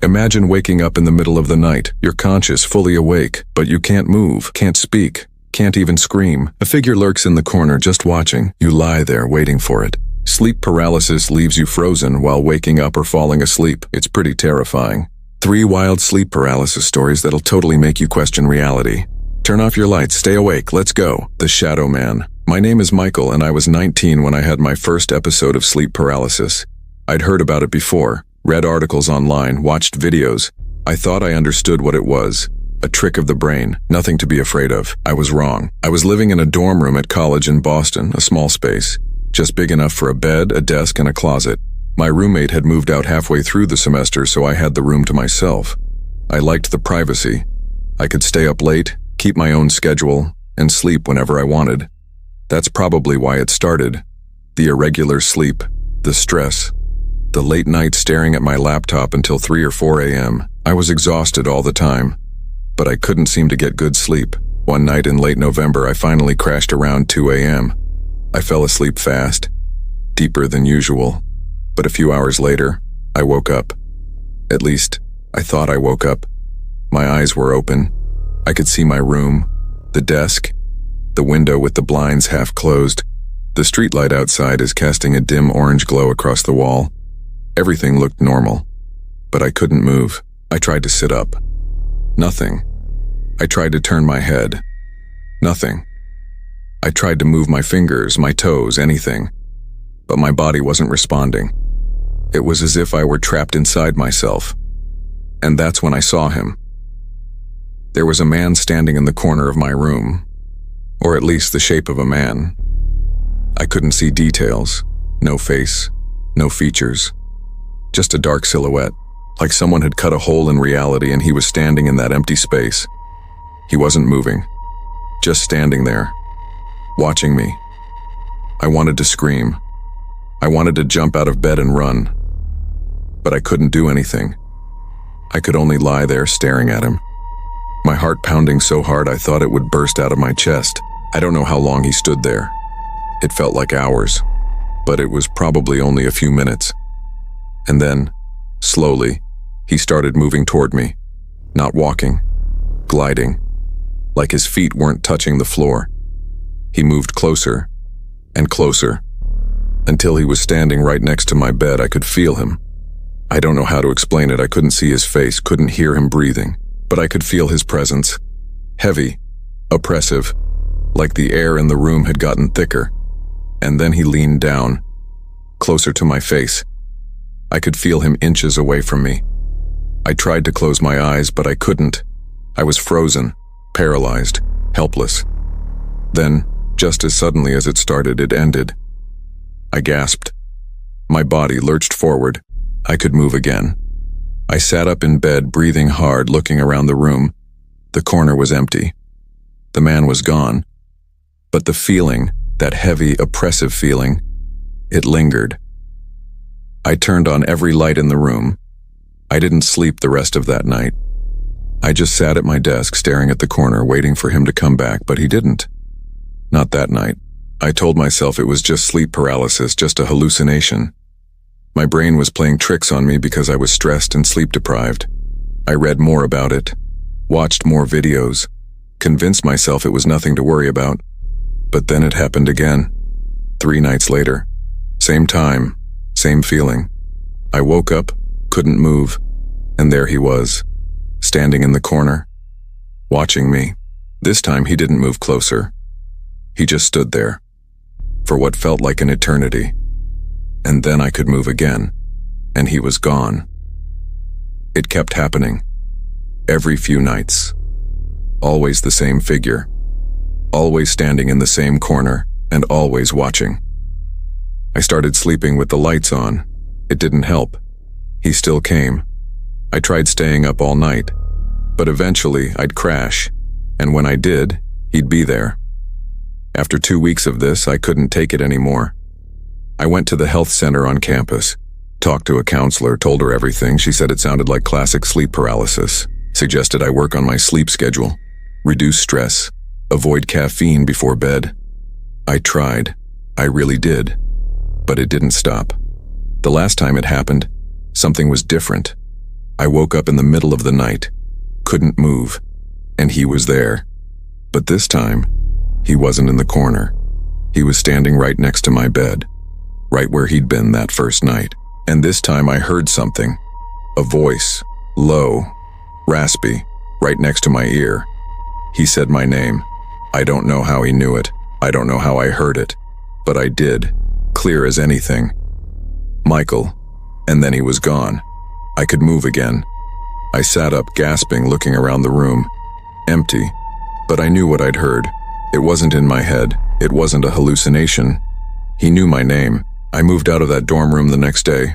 Imagine waking up in the middle of the night. You're conscious, fully awake, but you can't move, can't speak, can't even scream. A figure lurks in the corner just watching. You lie there waiting for it. Sleep paralysis leaves you frozen while waking up or falling asleep. It's pretty terrifying. 3 wild sleep paralysis stories that'll totally make you question reality. Turn off your lights, stay awake, let's go. The Shadow Man. My name is Michael and I was 19 when I had my first episode of sleep paralysis. I'd heard about it before, read articles online, watched videos. I thought I understood what it was. A trick of the brain, nothing to be afraid of. I was wrong. I was living in a dorm room at college in Boston, a small space, just big enough for a bed, a desk, and a closet. My roommate had moved out halfway through the semester, so I had the room to myself. I liked the privacy. I could stay up late, keep my own schedule, and sleep whenever I wanted. That's probably why it started. The irregular sleep, the stress, the late night staring at my laptop until 3 or 4 a.m. I was exhausted all the time, but I couldn't seem to get good sleep. One night in late November, I finally crashed around 2 a.m. I fell asleep fast, deeper than usual, but a few hours later, I woke up. At least, I thought I woke up. My eyes were open. I could see my room, the desk, the window with the blinds half closed. The streetlight outside is casting a dim orange glow across the wall. Everything looked normal, but I couldn't move. I tried to sit up. Nothing. I tried to turn my head. Nothing. I tried to move my fingers, my toes, anything, but my body wasn't responding. It was as if I were trapped inside myself. And that's when I saw him. There was a man standing in the corner of my room, or at least the shape of a man. I couldn't see details, no face, no features, just a dark silhouette, like someone had cut a hole in reality and he was standing in that empty space. He wasn't moving, just standing there, watching me. I wanted to scream. I wanted to jump out of bed and run, but I couldn't do anything. I could only lie there staring at him. My heart pounding so hard I thought it would burst out of my chest. I don't know how long he stood there. It felt like hours, but it was probably only a few minutes. And then, slowly, he started moving toward me, not walking, gliding, like his feet weren't touching the floor. He moved closer and closer, until he was standing right next to my bed. I could feel him. I don't know how to explain it. I couldn't see his face, couldn't hear him breathing, but I could feel his presence. Heavy, oppressive, like the air in the room had gotten thicker. And then he leaned down, closer to my face. I could feel him inches away from me. I tried to close my eyes, but I couldn't. I was frozen, paralyzed, helpless. Then, just as suddenly as it started, it ended. I gasped. My body lurched forward. I could move again. I sat up in bed, breathing hard, looking around the room. The corner was empty. The man was gone. But the feeling, that heavy, oppressive feeling, it lingered. I turned on every light in the room. I didn't sleep the rest of that night. I just sat at my desk staring at the corner, waiting for him to come back, but he didn't. Not that night. I told myself it was just sleep paralysis, just a hallucination. My brain was playing tricks on me because I was stressed and sleep deprived. I read more about it, watched more videos, convinced myself it was nothing to worry about. But then it happened again. 3 nights later. Same time, same feeling. I woke up, couldn't move, and there he was, standing in the corner, watching me. This time he didn't move closer. He just stood there, for what felt like an eternity. And then I could move again, and he was gone. It kept happening. Every few nights. Always the same figure. Always standing in the same corner, and always watching. I started sleeping with the lights on. It didn't help. He still came. I tried staying up all night, but eventually I'd crash, and when I did, he'd be there. After 2 weeks of this, I couldn't take it anymore. I went to the health center on campus, talked to a counselor, told her everything. She said it sounded like classic sleep paralysis, suggested I work on my sleep schedule, reduce stress, avoid caffeine before bed. I tried. I really did. But it didn't stop. The last time it happened, something was different. I woke up in the middle of the night, couldn't move, and he was there. But this time, he wasn't in the corner. He was standing right next to my bed, right where he'd been that first night. And this time I heard something, a voice, low, raspy, right next to my ear. He said my name. I don't know how he knew it. I don't know how I heard it, but I did, clear as anything. Michael, and then he was gone. I could move again. I sat up, gasping, looking around the room. Empty, but I knew what I'd heard. It wasn't in my head. It wasn't a hallucination. He knew my name. I moved out of that dorm room the next day.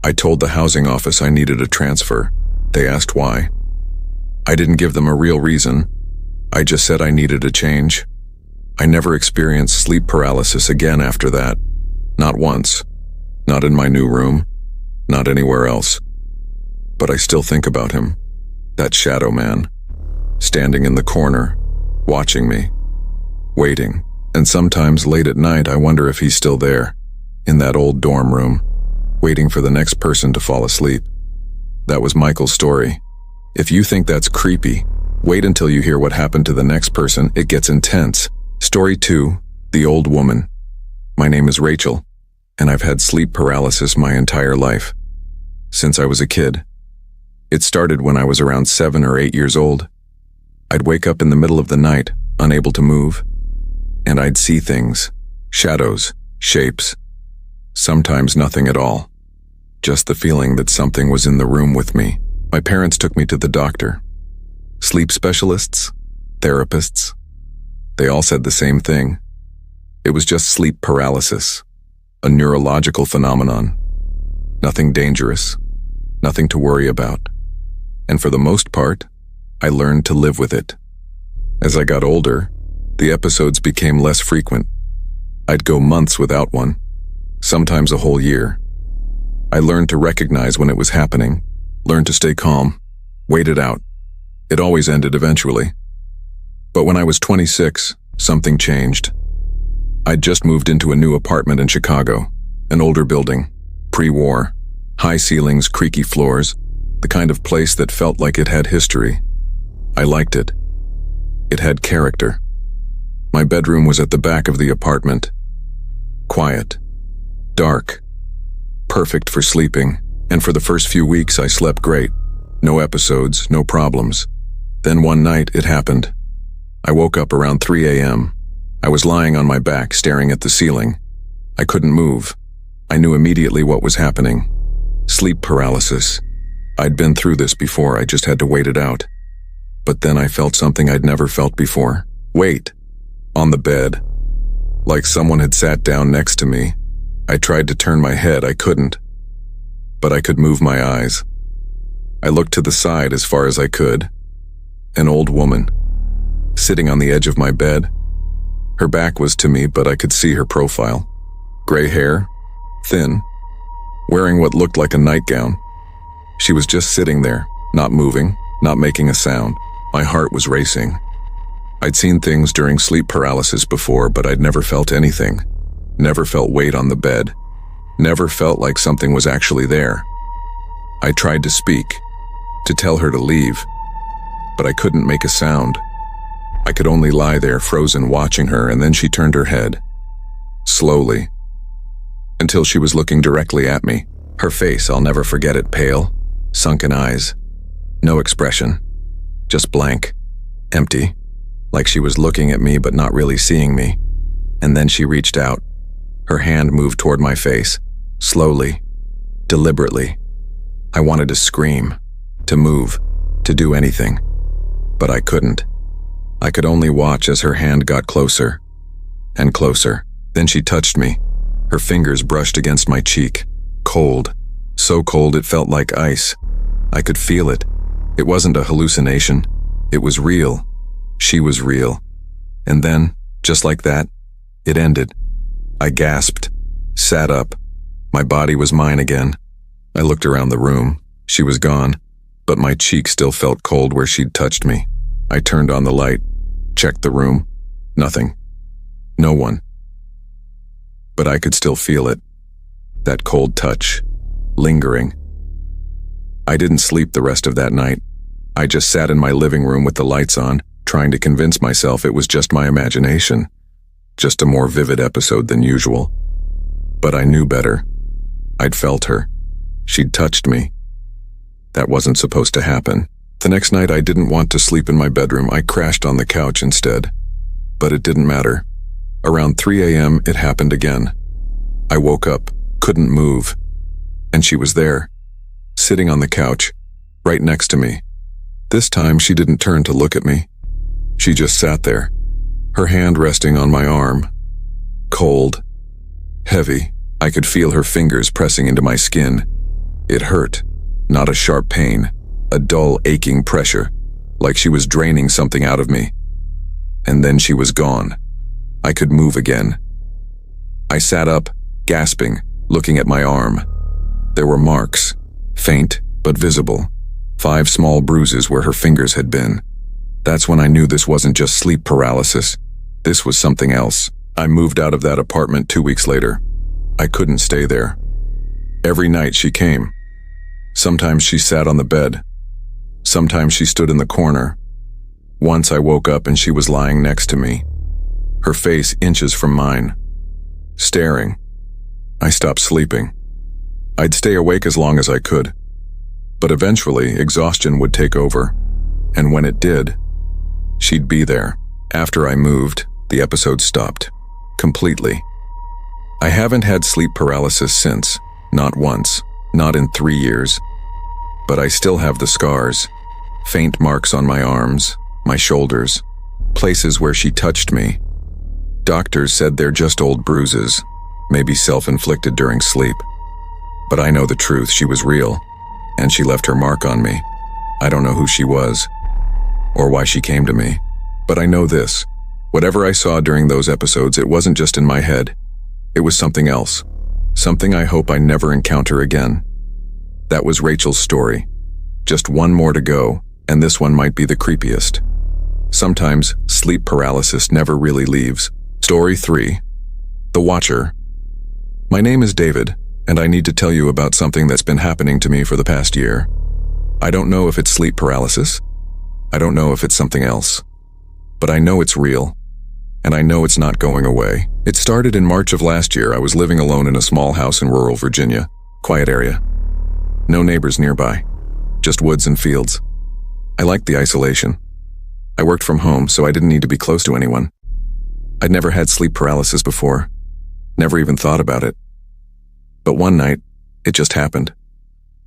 I told the housing office I needed a transfer. They asked why. I didn't give them a real reason. I just said I needed a change. I never experienced sleep paralysis again after that. Not once. Not in my new room. Not anywhere else. But I still think about him. That shadow man. Standing in the corner, watching me. Waiting. And sometimes late at night I wonder if he's still there. In that old dorm room. Waiting for the next person to fall asleep. That was Michael's story. If you think that's creepy, wait until you hear what happened to the next person. It gets intense. Story 2, The Old Woman. My name is Rachel, and I've had sleep paralysis my entire life. Since I was a kid. It started when I was around 7 or 8 years old. I'd wake up in the middle of the night, unable to move, and I'd see things, shadows, shapes, sometimes nothing at all. Just the feeling that something was in the room with me. My parents took me to the doctor. Sleep specialists, therapists, they all said the same thing. It was just sleep paralysis, a neurological phenomenon. Nothing dangerous, nothing to worry about. And for the most part, I learned to live with it. As I got older, the episodes became less frequent. I'd go months without one, sometimes a whole year. I learned to recognize when it was happening, learned to stay calm, wait it out. It always ended eventually. But when I was 26, something changed. I'd just moved into a new apartment in Chicago, an older building, pre-war, high ceilings, creaky floors, the kind of place that felt like it had history. I liked it. It had character. My bedroom was at the back of the apartment. Quiet. Dark. Perfect for sleeping, and for the first few weeks I slept great. No episodes, no problems. Then one night it happened. I woke up around 3 a.m. I was lying on my back, staring at the ceiling. I couldn't move. I knew immediately what was happening. Sleep paralysis. I'd been through this before, I just had to wait it out. But then I felt something I'd never felt before. Weight. On the bed. Like someone had sat down next to me. I tried to turn my head, I couldn't. But I could move my eyes. I looked to the side as far as I could. An old woman. Sitting on the edge of my bed. Her back was to me, but I could see her profile. Gray hair. Thin. Wearing what looked like a nightgown. She was just sitting there, not moving, not making a sound. My heart was racing. I'd seen things during sleep paralysis before, but I'd never felt anything. Never felt weight on the bed. Never felt like something was actually there. I tried to speak, to tell her to leave, but I couldn't make a sound. I could only lie there frozen watching her, and then she turned her head. Slowly. Until she was looking directly at me. Her face, I'll never forget it, pale, sunken eyes. No expression. Just blank. Empty. Like she was looking at me but not really seeing me. And then she reached out. Her hand moved toward my face. Slowly. Deliberately. I wanted to scream. To move. To do anything. But I couldn't. I could only watch as her hand got closer. And closer. Then she touched me. Her fingers brushed against my cheek. Cold. So cold it felt like ice. I could feel it. It wasn't a hallucination. It was real. She was real. And then, just like that, it ended. I gasped. Sat up. My body was mine again. I looked around the room. She was gone. But my cheek still felt cold where she'd touched me. I turned on the light. Checked the room. Nothing. No one. But I could still feel it. That cold touch. Lingering. I didn't sleep the rest of that night. I just sat in my living room with the lights on, trying to convince myself it was just my imagination. Just a more vivid episode than usual. But I knew better. I'd felt her. She'd touched me. That wasn't supposed to happen. The next night I didn't want to sleep in my bedroom. I crashed on the couch instead. But it didn't matter. Around 3 a.m. it happened again. I woke up, couldn't move, and she was there, sitting on the couch, right next to me. This time she didn't turn to look at me. She just sat there, her hand resting on my arm. Cold, heavy. I could feel her fingers pressing into my skin. It hurt, not a sharp pain, a dull, aching pressure, like she was draining something out of me. And then she was gone. I could move again. I sat up, gasping, looking at my arm. There were marks, faint but visible. 5 small bruises where her fingers had been. That's when I knew this wasn't just sleep paralysis. This was something else. I moved out of that apartment 2 weeks later. I couldn't stay there. Every night she came. Sometimes she sat on the bed. Sometimes she stood in the corner. Once I woke up and she was lying next to me, her face inches from mine, staring. I stopped sleeping. I'd stay awake as long as I could. But eventually, exhaustion would take over. And when it did, she'd be there. After I moved, the episode stopped. Completely. I haven't had sleep paralysis since. Not once. Not in 3 years. But I still have the scars. Faint marks on my arms, my shoulders, places where she touched me. Doctors said they're just old bruises, maybe self-inflicted during sleep. But I know the truth, she was real, and she left her mark on me. I don't know who she was, or why she came to me, but I know this. Whatever I saw during those episodes, it wasn't just in my head. It was something else, something I hope I never encounter again. That was Rachel's story. Just one more to go, and this one might be the creepiest. Sometimes sleep paralysis never really leaves. Story 3. The Watcher. My name is David, and I need to tell you about something that's been happening to me for the past year. I don't know if it's sleep paralysis. I don't know if it's something else. But I know it's real, and I know it's not going away. It started in March of last year. I was living alone in a small house in rural Virginia. Quiet area. No neighbors nearby. Just woods and fields. I liked the isolation. I worked from home, so I didn't need to be close to anyone. I'd never had sleep paralysis before. Never even thought about it. But one night, it just happened.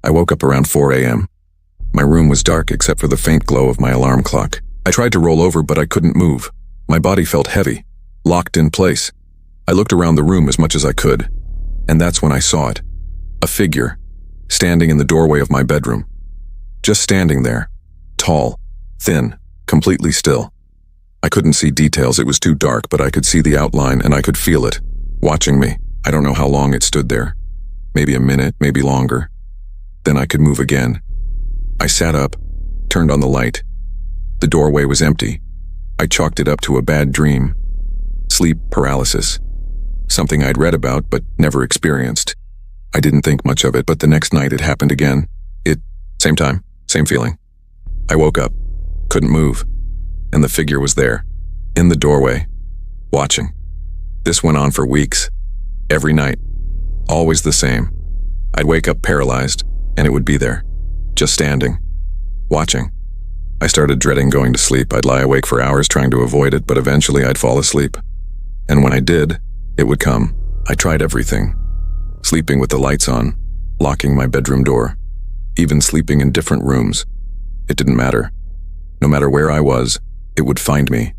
I woke up around 4 a.m. My room was dark except for the faint glow of my alarm clock. I tried to roll over, but I couldn't move. My body felt heavy, locked in place. I looked around the room as much as I could, and that's when I saw it. A figure, standing in the doorway of my bedroom. Just standing there, tall, thin, completely still. I couldn't see details, it was too dark, but I could see the outline and I could feel it, watching me. I don't know how long it stood there. Maybe a minute, maybe longer. Then I could move again. I sat up, turned on the light. The doorway was empty. I chalked it up to a bad dream. Sleep paralysis. Something I'd read about but never experienced. I didn't think much of it, but the next night it happened again. Same time, same feeling. I woke up, couldn't move, and the figure was there, in the doorway, watching. This went on for weeks, every night, always the same. I'd wake up paralyzed, and it would be there, just standing, watching. I started dreading going to sleep. I'd lie awake for hours trying to avoid it, but eventually I'd fall asleep. And when I did, it would come. I tried everything. Sleeping with the lights on, locking my bedroom door, even sleeping in different rooms. It didn't matter. No matter where I was, it would find me.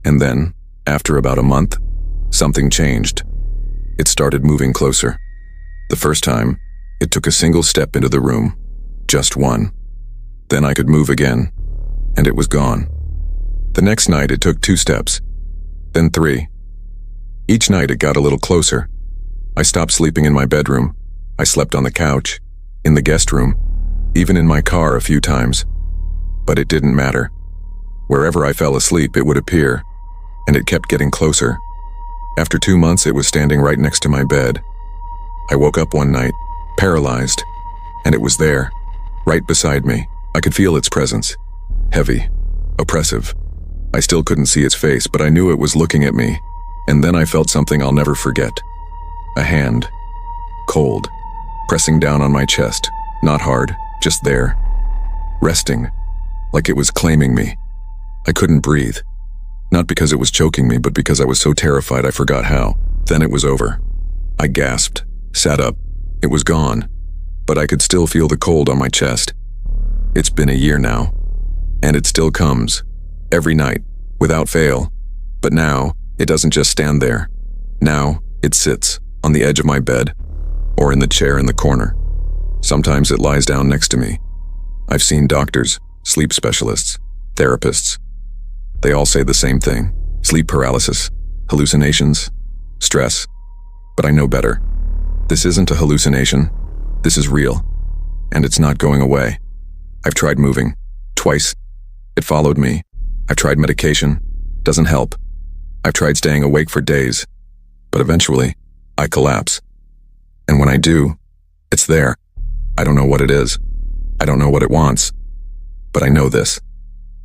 And then, after about a month, something changed. It started moving closer. The first time, it took a single step into the room. Just one. Then I could move again, and it was gone. The next night, it took 2 steps. Then 3. Each night, it got a little closer. I stopped sleeping in my bedroom. I slept on the couch, in the guest room, even in my car a few times. But it didn't matter. Wherever I fell asleep, it would appear, and it kept getting closer. After 2 months, it was standing right next to my bed. I woke up one night, paralyzed, and it was there, right beside me. I could feel its presence. Heavy, oppressive. I still couldn't see its face, but I knew it was looking at me. And then I felt something I'll never forget. A hand, cold, pressing down on my chest. Not hard, just there. Resting, like it was claiming me. I couldn't breathe. Not because it was choking me, but because I was so terrified I forgot how. Then it was over. I gasped, sat up. It was gone, but I could still feel the cold on my chest. It's been a year now, and it still comes, every night, without fail. But now, it doesn't just stand there. Now, it sits on the edge of my bed, or in the chair in the corner. Sometimes it lies down next to me. I've seen doctors, sleep specialists, therapists. They all say the same thing: sleep paralysis, hallucinations, stress. But I know better. This isn't a hallucination. This is real. And it's not going away. I've tried moving. Twice. It followed me. I've tried medication. Doesn't help. I've tried staying awake for days. But eventually, I collapse. And when I do, it's there. I don't know what it is. I don't know what it wants. But I know this.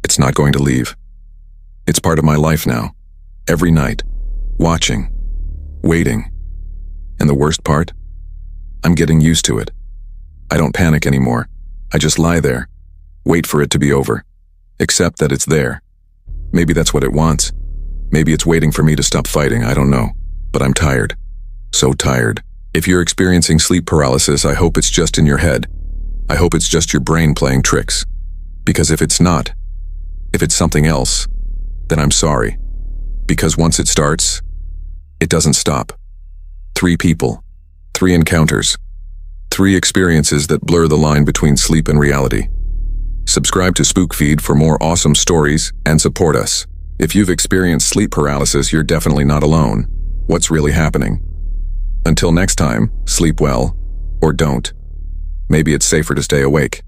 It's not going to leave. It's part of my life now. Every night. Watching. Waiting. And the worst part? I'm getting used to it. I don't panic anymore. I just lie there. Wait for it to be over. Accept that it's there. Maybe that's what it wants. Maybe it's waiting for me to stop fighting, I don't know. But I'm tired. So tired. If you're experiencing sleep paralysis, I hope it's just in your head. I hope it's just your brain playing tricks. Because if it's not, if it's something else, then I'm sorry. Because once it starts, it doesn't stop. 3 people, 3 encounters, 3 experiences that blur the line between sleep and reality. Subscribe to SpookFeed for more awesome stories and support us. If you've experienced sleep paralysis, you're definitely not alone. What's really happening? Until next time, sleep well, or don't. Maybe it's safer to stay awake.